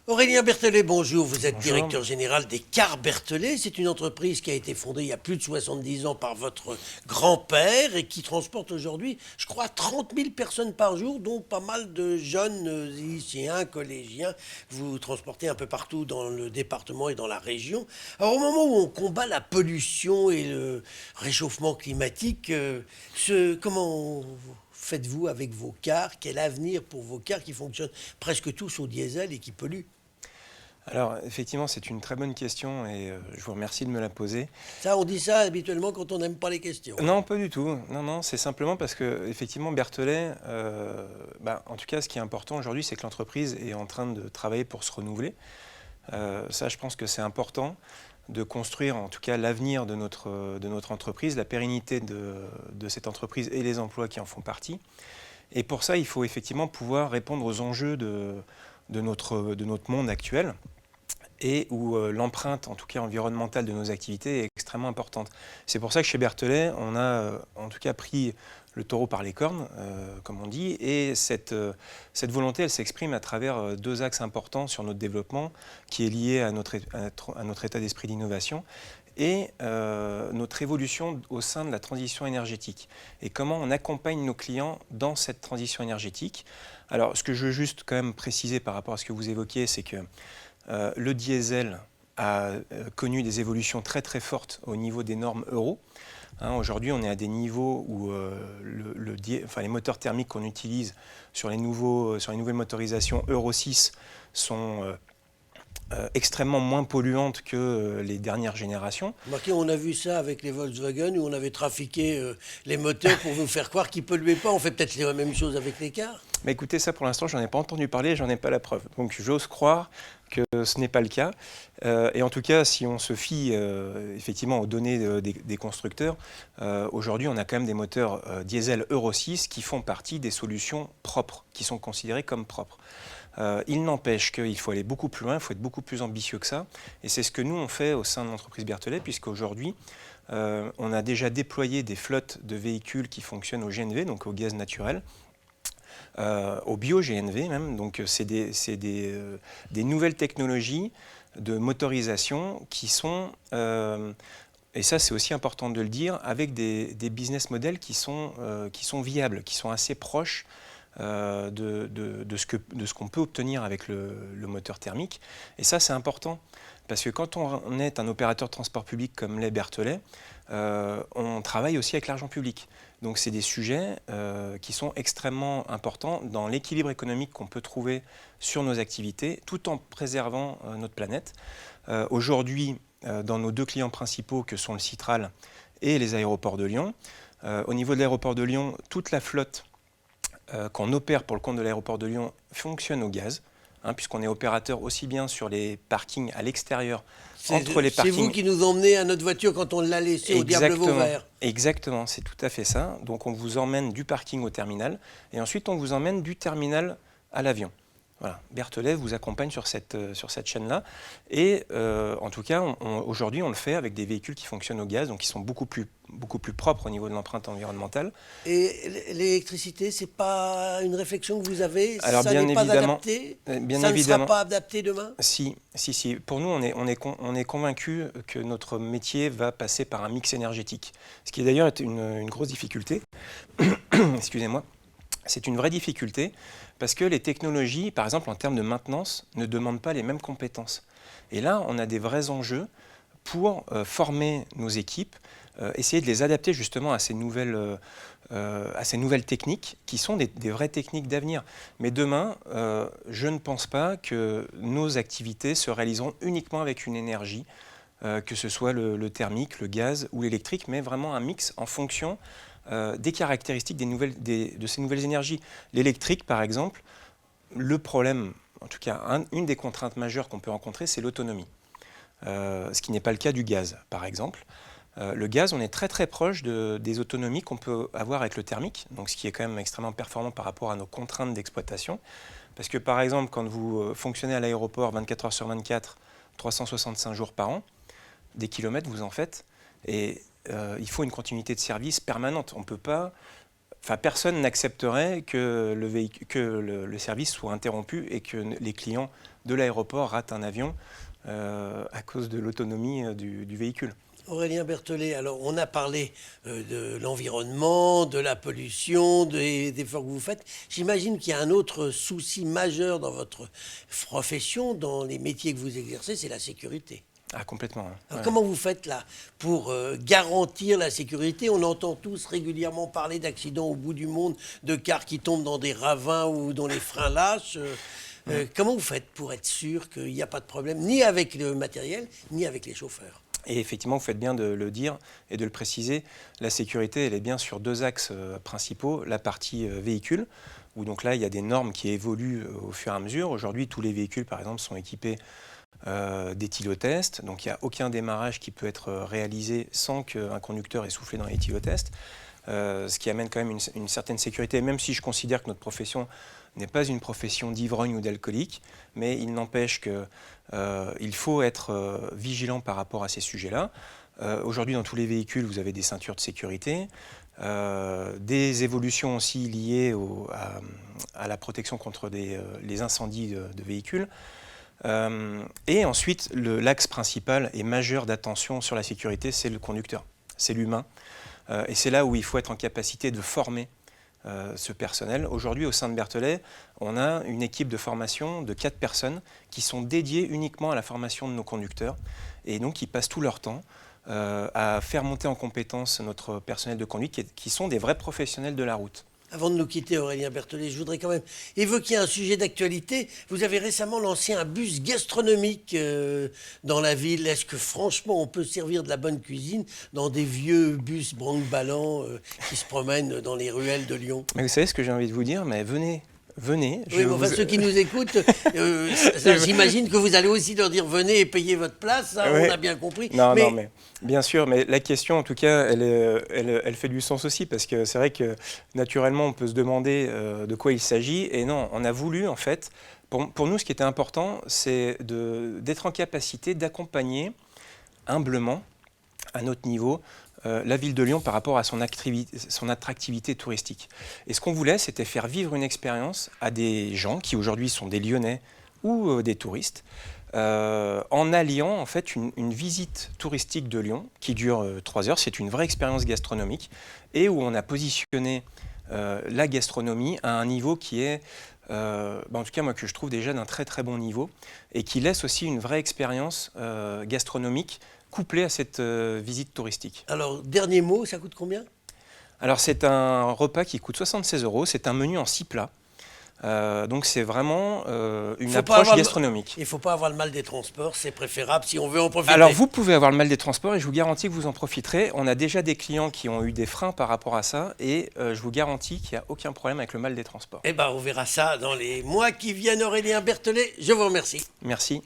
Aurélien Berthelet, bonjour. Vous êtes Bonjour. directeur général des Cars Berthelet. C'est une entreprise qui a été fondée il y a plus de 70 ans par votre grand-père et qui transporte aujourd'hui, je crois, 30 000 personnes par jour, dont pas mal de jeunes lycéens, collégiens. Vous transportez un peu partout dans le département et dans la région. Alors, au moment où on combat la pollution et le réchauffement climatique, comment faites-vous avec vos cars? Quel avenir pour vos cars qui fonctionnent presque tous au diesel et qui polluent? Alors, effectivement, c'est une très bonne question et je vous remercie de me la poser. Ça, on dit ça habituellement quand on n'aime pas les questions, hein. Non, pas du tout. Non, non, c'est simplement parce que, effectivement, Berthelet, en tout cas, ce qui est important aujourd'hui, c'est que l'entreprise est en train de travailler pour se renouveler. Ça, je pense que c'est important de construire, en tout cas, l'avenir de notre entreprise, la pérennité de cette entreprise et les emplois qui en font partie. Et pour ça, il faut effectivement pouvoir répondre aux enjeux de notre monde actuel, et où l'empreinte, en tout cas environnementale, de nos activités est extrêmement importante. C'est pour ça que chez Berthelet, on a en tout cas pris le taureau par les cornes, comme on dit, et cette volonté, elle s'exprime à travers deux axes importants sur notre développement, qui est lié à notre état d'esprit d'innovation et notre évolution au sein de la transition énergétique, et comment on accompagne nos clients dans cette transition énergétique. Alors, ce que je veux juste quand même préciser par rapport à ce que vous évoquiez, c'est que le diesel a connu des évolutions très très fortes au niveau des normes Euro. Aujourd'hui, on est à des niveaux où les moteurs thermiques qu'on utilise sur les nouvelles motorisations Euro 6 sont extrêmement moins polluantes que les dernières générations. Remarquez, on a vu ça avec les Volkswagen où on avait trafiqué les moteurs pour vous faire croire qu'ils ne polluaient pas. On fait peut-être la même chose avec les cars. Mais écoutez, ça pour l'instant, j'en ai pas entendu parler, j'en ai pas la preuve. Donc j'ose croire que ce n'est pas le cas. Et en tout cas, si on se fie effectivement aux données des constructeurs, aujourd'hui on a quand même des moteurs diesel Euro 6 qui font partie des solutions propres, qui sont considérées comme propres. Il n'empêche qu'il faut aller beaucoup plus loin, il faut être beaucoup plus ambitieux que ça. Et c'est ce que nous on fait au sein de l'entreprise Berthelet, puisqu'aujourd'hui on a déjà déployé des flottes de véhicules qui fonctionnent au GNV, donc au gaz naturel. Au bio-GNV même, donc c'est des nouvelles technologies de motorisation qui sont, et ça c'est aussi important de le dire, avec des business models qui sont viables, qui sont assez proches de ce qu'on peut obtenir avec le moteur thermique. Et ça c'est important, parce que quand on est un opérateur de transport public comme l'est Berthelet, on travaille aussi avec l'argent public. Donc c'est des sujets qui sont extrêmement importants dans l'équilibre économique qu'on peut trouver sur nos activités, tout en préservant notre planète. Aujourd'hui, dans nos deux clients principaux, que sont le Citral et les aéroports de Lyon, au niveau de l'aéroport de Lyon, toute la flotte qu'on opère pour le compte de l'aéroport de Lyon fonctionne au gaz, puisqu'on est opérateur aussi bien sur les parkings à l'extérieur, entre les parkings. C'est vous qui nous emmenez à notre voiture quand on l'a laissée au Diable Vauvert. Exactement, c'est tout à fait ça. Donc on vous emmène du parking au terminal, et ensuite on vous emmène du terminal à l'avion. Voilà, Berthelet vous accompagne sur cette chaîne-là. Et en tout cas, aujourd'hui, on le fait avec des véhicules qui fonctionnent au gaz, donc qui sont beaucoup plus propres au niveau de l'empreinte environnementale. Et l'électricité, c'est pas une réflexion que vous avez? Alors, ça bien n'est pas évidemment, adapté? bien Ça évidemment, ne sera pas adapté demain? Si. Pour nous, on est convaincus que notre métier va passer par un mix énergétique. Ce qui est d'ailleurs une grosse difficulté. Excusez-moi. C'est une vraie difficulté parce que les technologies, par exemple en termes de maintenance, ne demandent pas les mêmes compétences. Et là, on a des vrais enjeux pour former nos équipes, essayer de les adapter justement à ces nouvelles techniques qui sont des vraies techniques d'avenir. Mais demain, je ne pense pas que nos activités se réaliseront uniquement avec une énergie, que ce soit le thermique, le gaz ou l'électrique, mais vraiment un mix en fonction des caractéristiques de ces nouvelles énergies. L'électrique, par exemple, le problème, en tout cas une des contraintes majeures qu'on peut rencontrer, c'est l'autonomie. Ce qui n'est pas le cas du gaz, par exemple. Le gaz, on est très très proche des autonomies qu'on peut avoir avec le thermique, donc ce qui est quand même extrêmement performant par rapport à nos contraintes d'exploitation. Parce que par exemple, quand vous fonctionnez à l'aéroport 24 heures sur 24, 365 jours par an, des kilomètres vous en faites, et il faut une continuité de service permanente. On peut pas, personne n'accepterait que le service soit interrompu et que les clients de l'aéroport rate un avion à cause de l'autonomie du véhicule. Aurélien Berthollet, alors on a parlé de l'environnement, de la pollution, des efforts que vous faites. J'imagine qu'il y a un autre souci majeur dans votre profession, dans les métiers que vous exercez, c'est la sécurité. Ah, complètement. Hein. Alors comment vous faites là pour garantir la sécurité? On entend tous régulièrement parler d'accidents au bout du monde, de cars qui tombent dans des ravins ou dont les freins lâchent. Comment vous faites pour être sûr qu'il n'y a pas de problème, ni avec le matériel, ni avec les chauffeurs? Et effectivement, vous faites bien de le dire et de le préciser. La sécurité, elle est bien sur deux axes principaux. La partie véhicule, où donc là, il y a des normes qui évoluent au fur et à mesure. Aujourd'hui, tous les véhicules, par exemple, sont équipés d'éthylotest. Donc, il n'y a aucun démarrage qui peut être réalisé sans qu'un conducteur ait soufflé dans l'éthylotest. Ce qui amène quand même une certaine sécurité, même si je considère que notre profession n'est pas une profession d'ivrogne ou d'alcoolique, mais il n'empêche qu'il faut être vigilant par rapport à ces sujets-là. Aujourd'hui, dans tous les véhicules, vous avez des ceintures de sécurité, des évolutions aussi liées à la protection contre les incendies de véhicules. Et ensuite, l'axe principal et majeur d'attention sur la sécurité, c'est le conducteur, c'est l'humain. Et c'est là où il faut être en capacité de former ce personnel. Aujourd'hui, au sein de Berthollet, on a une équipe de formation de 4 personnes qui sont dédiées uniquement à la formation de nos conducteurs et donc qui passent tout leur temps à faire monter en compétence notre personnel de conduite qui sont des vrais professionnels de la route. Avant de nous quitter, Aurélien Berthollet, je voudrais quand même évoquer un sujet d'actualité. Vous avez récemment lancé un bus gastronomique dans la ville. Est-ce que franchement, on peut servir de la bonne cuisine dans des vieux bus branque-ballants qui se promènent dans les ruelles de Lyon? Mais vous savez ce que j'ai envie de vous dire? Mais venez. Oui, enfin, ceux qui nous écoutent, j'imagine que vous allez aussi leur dire venez et payez votre place, ça, oui. On a bien compris. Non, mais bien sûr, mais la question en tout cas, elle fait du sens aussi parce que c'est vrai que naturellement on peut se demander de quoi il s'agit et non, on a voulu en fait, pour nous ce qui était important, c'est d'être en capacité d'accompagner humblement, à notre niveau, la ville de Lyon par rapport à son attractivité touristique. Et ce qu'on voulait, c'était faire vivre une expérience à des gens qui aujourd'hui sont des Lyonnais ou des touristes, en alliant en fait une visite touristique de Lyon qui dure 3 heures. C'est une vraie expérience gastronomique et où on a positionné la gastronomie à un niveau qui est, en tout cas moi que je trouve déjà d'un très très bon niveau et qui laisse aussi une vraie expérience gastronomique couplé à cette visite touristique. Alors, dernier mot, ça coûte combien? Alors, c'est un repas qui coûte 76 €. C'est un menu en 6 plats. Donc, c'est vraiment une approche gastronomique. Il ne faut pas avoir le mal des transports, c'est préférable si on veut en profiter. Alors, vous pouvez avoir le mal des transports et je vous garantis que vous en profiterez. On a déjà des clients qui ont eu des freins par rapport à ça et je vous garantis qu'il n'y a aucun problème avec le mal des transports. Eh bien, on verra ça dans les mois qui viennent. Aurélien Berthollet, je vous remercie. Merci.